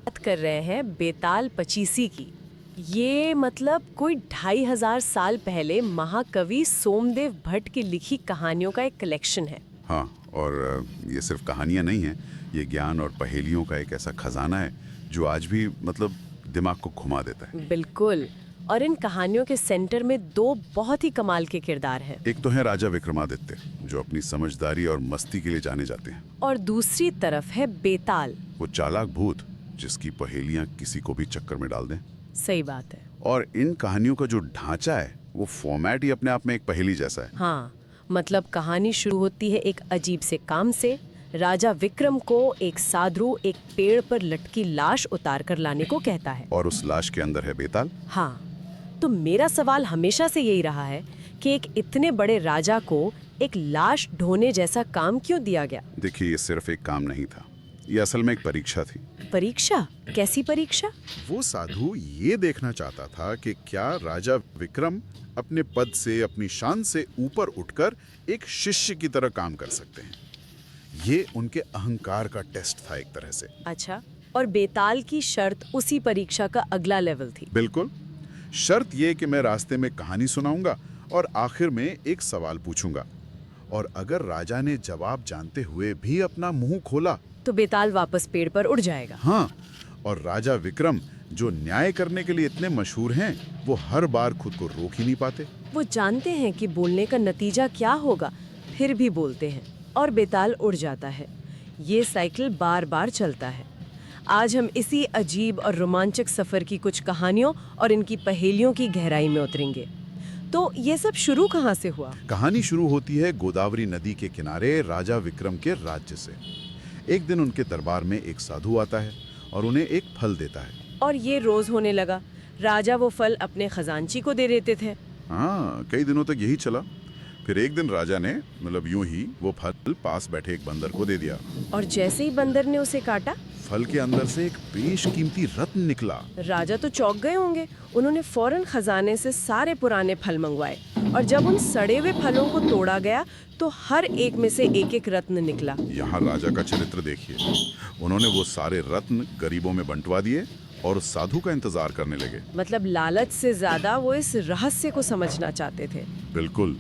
बात कर रहे हैं बेताल पचीसी की। ये मतलब कोई 2500 साल पहले महाकवि सोमदेव भट्ट की लिखी कहानियों का एक कलेक्शन है। हाँ, और ये सिर्फ कहानियाँ नहीं हैं, ये ज्ञान और पहेलियों का एक ऐसा खजाना है जो आज भी मतलब दिमाग को घुमा देता है। बिल्कुल। और इन कहानियों के सेंटर में दो बहुत ही कमाल के किरदार हैं। एक तो है राजा विक्रमादित्य, जो अपनी समझदारी और मस्ती के लिए जाने जाते हैं। और दूसरी तरफ है बेताल। वो चालाक भूत जिसकी पहेलियाँ किसी को भी चक्कर में डाल दें। सही बात है। और इन कहानियों का जो ढांचा है, वो फॉर्मेट ही अपने आप में एक पहेली जैसा है। हाँ, मतलब कहानी शुरू होती है एक अजीब से काम से। राजा विक्रम को एक साधु एक पेड़ पर लटकी लाश उतार कर लाने को कहता है। और उस लाश के अंदर है बेताल। हाँ, तो मेरा सवाल हमेशा से यही रहा है कि एक इतने बड़े राजा को एक लाश ढोने जैसा काम क्यों दिया गया? देखिए, ये सिर्फ एक काम नहीं था, ये असल में एक परीक्षा थी। परीक्षा? कैसी परीक्षा? वो साधु ये देखना चाहता था कि क्या राजा विक्रम अपने पद से, अपनी शान से ऊपर उठकर एक शिष्य की तरह काम कर सकते हैं। ये उनके अहंकार का टेस्ट था एक तरह से। अच्छा, और बेताल की शर्त उसी परीक्षा का अगला लेवल थी। बिल्कुल। शर्त ये कि मैं रास्ते में कहानी सुनाऊंगा और आखिर में एक सवाल पूछूंगा, और अगर राजा ने जवाब जानते हुए भी अपना मुंह खोला तो बेताल वापस पेड़ पर उड़ जाएगा। हाँ, और राजा विक्रम जो न्याय करने के लिए इतने मशहूर हैं, वो हर बार खुद को रोक ही नहीं पाते। वो जानते हैं कि बोलने का नतीजा क्या होगा, फिर भी बोलते हैं और बेताल उड़ जाता है। ये साइकिल बार बार चलता है। आज हम इसी अजीब और रोमांचक सफर की कुछ कहानियों और इनकी पहेलियों की गहराई में उतरेंगे। तो ये सब शुरू कहाँ से हुआ? कहानी शुरू होती है गोदावरी नदी के किनारे राजा विक्रम के राज्य से। एक दिन उनके दरबार में एक साधु आता है और उन्हें एक फल देता है। और ये रोज होने लगा। राजा वो फल अपने खजांची को दे देते थे। हाँ, कई दिनों तक यही चला। फिर एक दिन राजा ने यूं ही वो फल पास बैठे एक बंदर को दे दिया। और जैसे ही बंदर ने उसे काटा, फल के अंदर से एक बेशकीमती रत्न निकला। राजा तो चौंक गए होंगे। उन्होंने फौरन खजाने से सारे पुराने फल मंगवाए, और जब उन सड़े हुए फलों को तोड़ा गया तो हर एक में से एक एक रत्न निकला। यहाँ राजा का चरित्र देखिए। उन्होंने वो सारे रत्न गरीबों में बंटवा दिए और उस साधु का इंतजार करने लगे। मतलब लालच से ज्यादा वो इस रहस्य को समझना चाहते थे। बिल्कुल।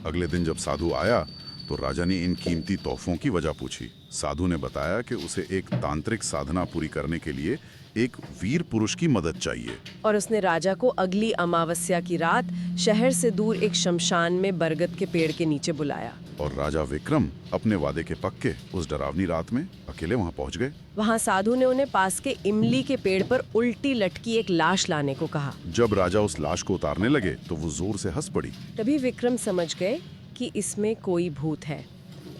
अगले दिन जब साधु आया तो राजा ने इन कीमती तोहफों की वजह पूछी। साधु ने बताया कि उसे एक तांत्रिक साधना पूरी करने के लिए एक वीर पुरुष की मदद चाहिए। और उसने राजा को अगली अमावस्या की रात शहर से दूर एक शमशान में बरगद के पेड़ के नीचे बुलाया। और राजा विक्रम अपने वादे के पक्के उस डरावनी रात में अकेले वहां पहुंच गए। वहां साधु ने उन्हें पास के इमली के पेड़ पर उल्टी लटकी एक लाश लाने को कहा। जब राजा उस लाश को उतारने लगे तो वो जोर से हंस पड़ी। तभी विक्रम समझ गए कि इसमें कोई भूत है।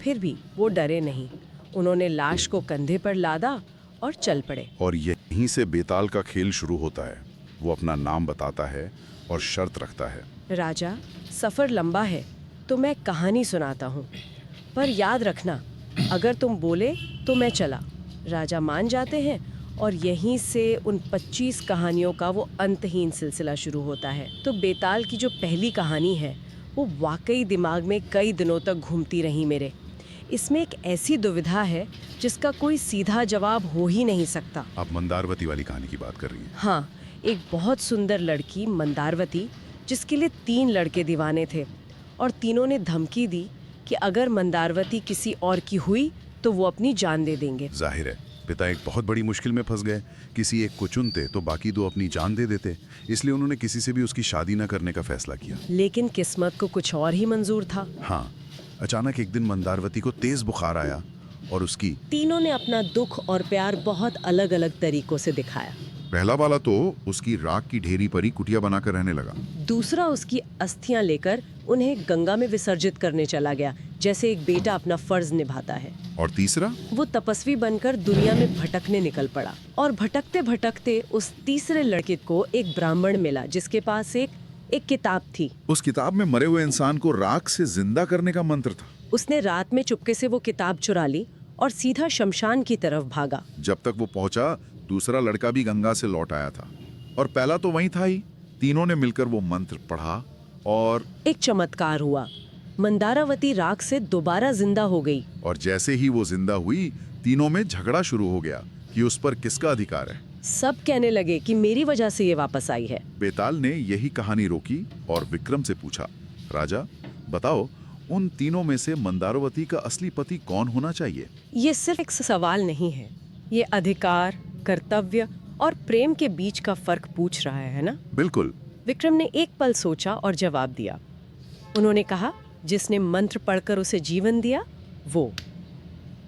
फिर भी वो डरे नहीं। उन्होंने लाश को कंधे पर लादा और चल पड़े। और यहीं से बेताल का खेल शुरू होता है। वो अपना नाम बताता है और शर्त रखता है। राजा, सफर लंबा है तो मैं कहानी सुनाता हूँ, पर याद रखना अगर तुम बोले तो मैं चला। राजा मान जाते हैं और यहीं से उन 25 कहानियों का वो अंतहीन सिलसिला शुरू होता है। तो बेताल की जो पहली कहानी है वो वाकई दिमाग में कई दिनों तक घूमती रही मेरे। इसमें एक ऐसी दुविधा है जिसका कोई सीधा जवाब हो ही नहीं सकता। आप मंदारवती वाली कहानी की बात कर रही हैं? हाँ, एक बहुत सुंदर लड़की मंदारवती, जिसके लिए 3 लड़के दीवाने थे, और तीनों ने धमकी दी कि अगर मंदारवती किसी और की हुई तो वो अपनी जान दे देंगे। जाहिर है पिता एक बहुत बड़ी मुश्किल में फंस गए। किसी एक को चुनते तो बाकी 2 अपनी जान दे देते, इसलिए उन्होंने किसी से भी उसकी शादी न करने का फैसला किया। लेकिन किस्मत को कुछ और ही मंजूर था। हाँ, अचानक एक दिन मंदारवती को तेज बुखार आया और उसकी तीनों ने अपना दुख और प्यार बहुत अलग अलग तरीकों से दिखाया। पहला वाला तो उसकी राख की ढेरी पर ही कुटिया बनाकर रहने लगा। दूसरा उसकी अस्थियां लेकर उन्हें गंगा में विसर्जित करने चला गया, जैसे एक बेटा अपना फर्ज निभाता है। और तीसरा, वो तपस्वी बनकर दुनिया में भटकने निकल पड़ा। और भटकते भटकते उस तीसरे लड़के को एक ब्राह्मण मिला जिसके पास एक किताब थी। उस किताब में मरे हुए इंसान को राख से जिंदा करने का मंत्र था। उसने रात में चुपके से वो किताब चुरा ली और सीधा शमशान की तरफ भागा। जब तक वो पहुंचा, दूसरा लड़का भी गंगा से लौट आया था और पहला तो वहीं था ही। तीनों ने मिलकर वो मंत्र पढ़ा और एक चमत्कार हुआ। मंदारावती राख से दोबारा जिंदा हो गई। और जैसे ही वो जिंदा हुई, तीनों में झगड़ा शुरू हो गया कि उस पर किसका अधिकार है। सब कहने लगे कि मेरी वजह से ये वापस आई है। बेताल ने यही कहानी रोकी और विक्रम से पूछा, राजा बताओ, उन तीनों में से मंदारोवती का असली पति कौन होना चाहिए? ये सिर्फ एक सवाल नहीं है, ये अधिकार, कर्तव्य और प्रेम के बीच का फर्क पूछ रहा है ना? बिल्कुल। विक्रम ने एक पल सोचा और जवाब दिया। उन्होंने कहा, जिसने मंत्र पढ़कर उसे जीवन दिया वो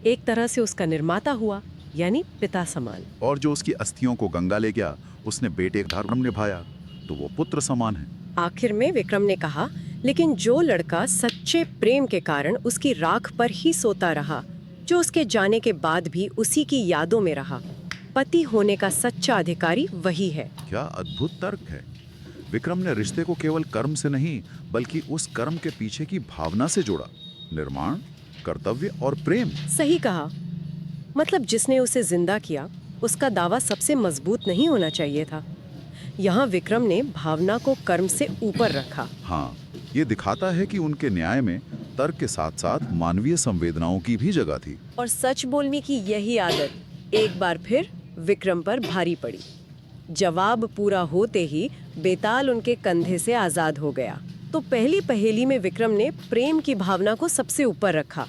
एक तरह से उसका निर्माता हुआ, यानी पिता समान। और जो उसकी अस्थियों को गंगा ले गया, उसने बेटे का धर्म निभाया, तो वो पुत्र समान है। आखिर में विक्रम ने कहा, लेकिन जो लड़का सच्चे प्रेम के कारण उसकी राख पर ही सोता रहा, जो उसके जाने के बाद भी उसी की यादों में रहा, पति होने का सच्चा अधिकारी वही है। क्या अद्भुत तर्क है। विक्रम ने रिश्ते को केवल कर्म से नहीं, बल्कि उस कर्म के पीछे की भावना से जोड़ा। निर्माण, कर्तव्य और प्रेम। सही कहा। मतलब जिसने उसे जिंदा किया, उसका दावा सबसे मजबूत नहीं होना चाहिए था। यहाँ विक्रम ने भावना को कर्म से ऊपर रखा। हाँ, ये दिखाता है कि उनके न्याय में तर्क के साथ साथ मानवीय संवेदनाओं की भी जगह थी। और सच बोलने की यही आदत एक बार फिर विक्रम पर भारी पड़ी। जवाब पूरा होते ही बेताल उनके कंधे से आजाद हो गया। तो पहली पहेली में विक्रम ने प्रेम की भावना को सबसे ऊपर रखा,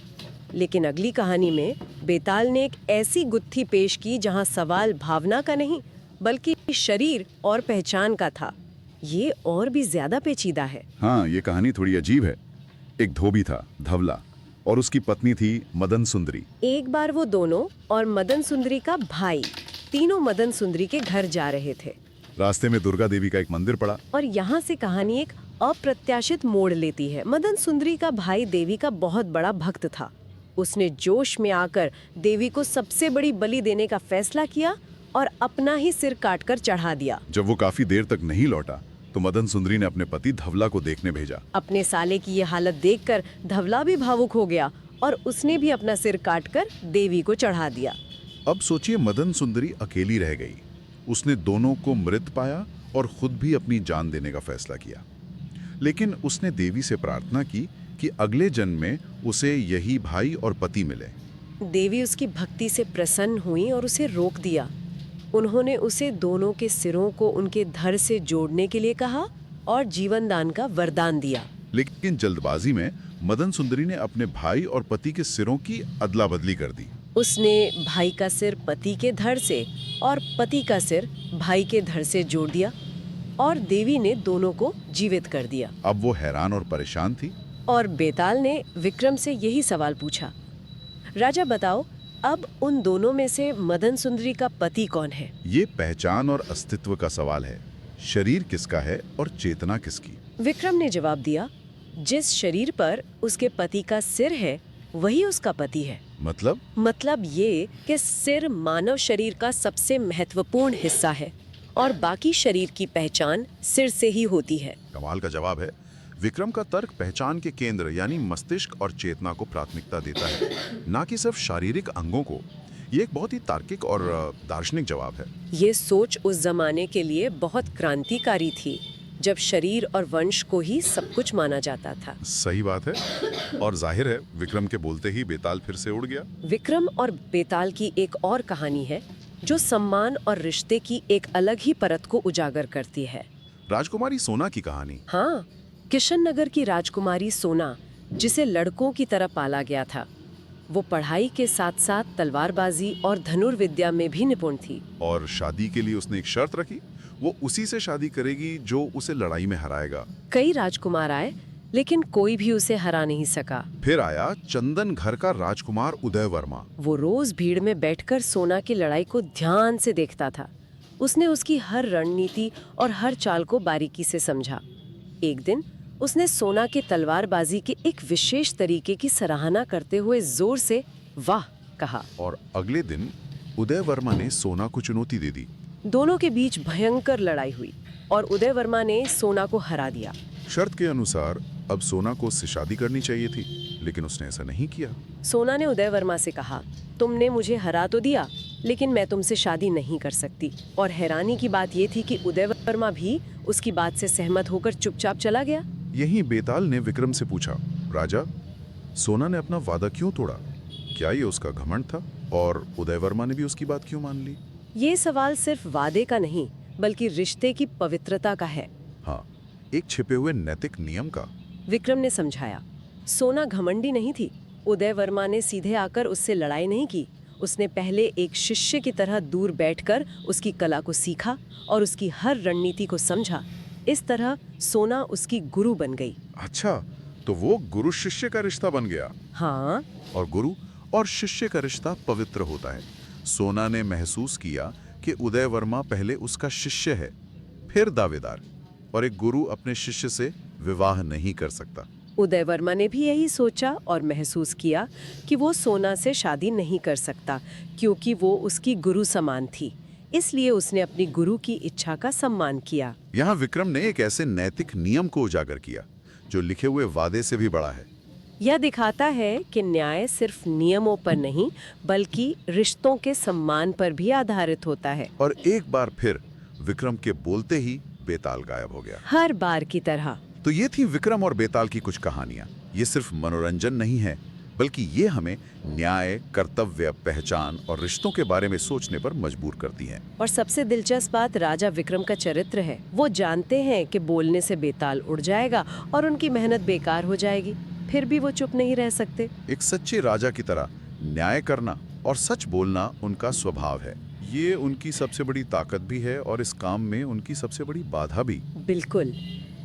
लेकिन अगली कहानी में बेताल ने एक ऐसी गुत्थी पेश की जहां सवाल भावना का नहीं, बल्कि शरीर और पहचान का था। ये और भी ज्यादा पेचीदा है। हाँ, ये कहानी थोड़ी अजीब है। एक धोबी था, धवला, और उसकी पत्नी थी मदन सुंदरी। एक बार वो दोनों और मदन सुंदरी का भाई तीनों मदन सुंदरी के घर जा रहे थे। रास्ते में दुर्गा देवी का एक मंदिर पड़ा। और यहाँ से कहानी एक अप्रत्याशित मोड़ लेती है। मदन सुंदरी का भाई देवी का बहुत बड़ा भक्त था। उसने जोश में आकर देवी को सबसे बड़ी बलि देने का फैसला किया और अपना ही सिर काटकर चढ़ा दिया। जब वो काफी देर तक नहीं लौटा, तो मदन सुंदरी ने अपने पति धवला को देखने भेजा। अपने साले की ये हालत देखकर धवला भी भावुक हो गया और उसने भी अपना सिर काटकर देवी को चढ़ा दिया। अब सोचिए, मदन सुंदरी अकेली रह गई। उसने दोनों को मृत पाया और खुद भी अपनी जान देने का फैसला किया। लेकिन उसने देवी से प्रार्थना की कि अगले जन्म में उसे यही भाई और पति मिले। देवी उसकी भक्ति से प्रसन्न हुई और उसे रोक दिया। उन्होंने उसे दोनों के सिरों को उनके धड़ से जोड़ने के लिए कहा और जीवन दान का वरदान दिया। लेकिन जल्दबाजी में मदन सुंदरी ने अपने भाई और पति के सिरों की अदला बदली कर दी। उसने भाई का सिर पति के धड़ से और पति का सिर भाई के धड़ से जोड़ दिया और देवी ने दोनों को जीवित कर दिया। अब वो हैरान और परेशान थी। और बेताल ने विक्रम से यही सवाल पूछा, राजा बताओ, अब उन दोनों में से मदन सुंदरी का पति कौन है? ये पहचान और अस्तित्व का सवाल है। शरीर किसका है और चेतना किसकी? विक्रम ने जवाब दिया, जिस शरीर पर उसके पति का सिर है वही उसका पति है। मतलब ये कि सिर मानव शरीर का सबसे महत्वपूर्ण हिस्सा है और बाकी शरीर की पहचान सिर से ही होती है। कमाल का जवाब है। विक्रम का तर्क पहचान के केंद्र यानी मस्तिष्क और चेतना को प्राथमिकता देता है, ना कि सिर्फ शारीरिक अंगों को। ये एक बहुत ही तार्किक और दार्शनिक जवाब है। ये सोच उस जमाने के लिए बहुत क्रांतिकारी थी, जब शरीर और वंश को ही सब कुछ माना जाता था। सही बात है। और जाहिर है, विक्रम के बोलते ही बेताल फिर से उड़ गया। विक्रम और बेताल की एक और कहानी है जो सम्मान और रिश्ते की एक अलग ही परत को उजागर करती है। राजकुमारी सोना की कहानी। हाँ, किशन नगर की राजकुमारी सोना, जिसे लड़कों की तरह पाला गया था। वो पढ़ाई के साथ साथ तलवारबाजी और धनुर्विद्या में भी निपुण थी। और शादी के लिए उसने एक शर्त रखी, वो उसी से शादी करेगी जो उसे लड़ाई में हराएगा। कई राजकुमार आए, लेकिन कोई भी उसे हरा नहीं सका। फिर आया चंदन घर का राजकुमार उदय वर्मा। वो रोज भीड़ में बैठकर सोना की लड़ाई को ध्यान से देखता था। उसने उसकी हर रणनीति और हर चाल को बारीकी से समझा। एक दिन उसने सोना की तलवारबाजी के एक विशेष तरीके की सराहना करते हुए जोर से वाह कहा। और अगले दिन उदय वर्मा ने सोना को चुनौती दे दी। दोनों के बीच भयंकर लड़ाई हुई और उदय वर्मा ने सोना को हरा दिया। शर्त के अनुसार अब सोना को उससे शादी करनी चाहिए थी, लेकिन उसने ऐसा नहीं किया। सोना ने उदय वर्मा से कहा, तुमने मुझे हरा तो दिया, लेकिन मैं तुमसे शादी नहीं कर सकती। और हैरानी की बात ये थी कि उदय वर्मा भी उसकी बात से सहमत होकर चुपचाप चला गया। यहीं बेताल ने विक्रम से पूछा, राजा, सोना ने अपना वादा क्यों तोड़ा? क्या ये उसका घमंड था? और उदय वर्मा ने भी उसकी बात क्यों मान ली? ये सवाल सिर्फ वादे का नहीं बल्कि रिश्ते की पवित्रता का है। हाँ, एक छिपे हुए नैतिक नियम का। विक्रम ने समझाया। सोना घमंडी नहीं थी। उदय वर्मा ने सीधे आकर उससे लड़ाई नहीं की। उसने पहले एक शिष्य की तरह दूर बैठकर उसकी कला को सीखा और उसकी हर रणनीति को समझा। इस तरह सोना उसकी गुरु बन गई। अच्छा, तो वो गुरु शिष्य का रिश्ता बन गया। हाँ, और गुरु और शिष्य का रिश्ता पवित्र होता है। सोना ने महसूस किया कि उदय वर्मा पहले उसका शिष्य है, फिर दावेदार, और एक गुरु अपने शिष्य से विवाह नहीं कर सकता। उदय वर्मा ने भी यही सोचा और महसूस किया कि वो सोना से शादी नहीं कर सकता क्योंकि वो उसकी गुरु समान थी। इसलिए उसने अपनी गुरु की इच्छा का सम्मान किया। यहाँ विक्रम ने एक ऐसे नैतिक नियम को उजागर किया जो लिखे हुए वादे से भी बड़ा है। यह दिखाता है कि न्याय सिर्फ नियमों पर नहीं बल्कि रिश्तों के सम्मान पर भी आधारित होता है। और एक बार फिर विक्रम के बोलते ही बेताल गायब हो गया। हर बार की तरह। तो ये थी विक्रम और बेताल की कुछ कहानियां। ये सिर्फ मनोरंजन नहीं है, बल्कि ये हमें न्याय, कर्तव्य, पहचान और रिश्तों के बारे में सोचने पर मजबूर करती हैं। और सबसे दिलचस्प बात राजा विक्रम का चरित्र है। वो जानते हैं कि बोलने से बेताल उड़ जाएगा और उनकी मेहनत बेकार हो जाएगी, फिर भी वो चुप नहीं रह सकते। एक सच्चे राजा की तरह न्याय करना और सच बोलना उनका स्वभाव है। ये उनकी सबसे बड़ी ताकत भी है और इस काम में उनकी सबसे बड़ी बाधा भी। बिल्कुल,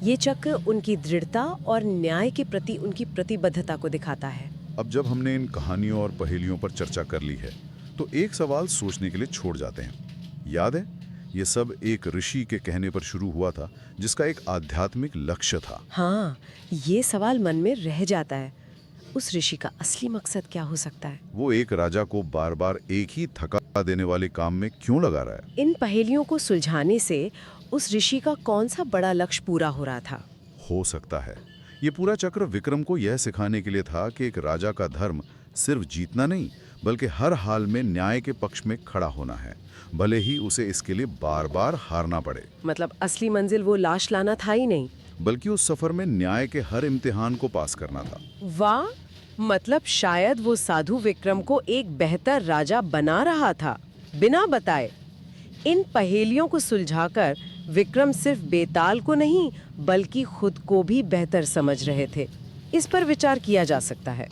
ये चक्र उनकी दृढ़ता और न्याय के प्रति उनकी प्रतिबद्धता को दिखाता है। अब जब हमने इन कहानियों और पहेलियों पर चर्चा कर ली है, तो एक सवाल सोचने के लिए छोड़ जाते हैं। याद है, ये सब एक ऋषि के कहने पर शुरू हुआ था जिसका एक आध्यात्मिक लक्ष्य था। हाँ, ये सवाल मन में रह जाता है। उस ऋषि का असली मकसद क्या हो सकता है? वो एक राजा को बार बार एक ही थका देने वाले काम में क्यों लगा रहा है? इन पहेलियों को सुलझाने से उस ऋषि का कौन सा बड़ा लक्ष्य पूरा हो रहा था? हो सकता है ये पूरा चक्र विक्रम को यह सिखाने के लिए था कि एक राजा का धर्म सिर्फ जीतना नहीं, बल्कि हर हाल में न्याय के पक्ष में खड़ा होना है, भले ही उसे इसके लिए बार बार हारना पड़े। मतलब असली मंजिल वो लाश लाना था ही नहीं, बल्कि उस सफर में न्याय के हर इम्तिहान को पास करना था। वाह, मतलब शायद वो साधु विक्रम को एक बेहतर राजा बना रहा था बिना बताए। इन पहेलियों को सुलझाकर विक्रम सिर्फ बेताल को नहीं बल्कि खुद को भी बेहतर समझ रहे थे। इस पर विचार किया जा सकता है।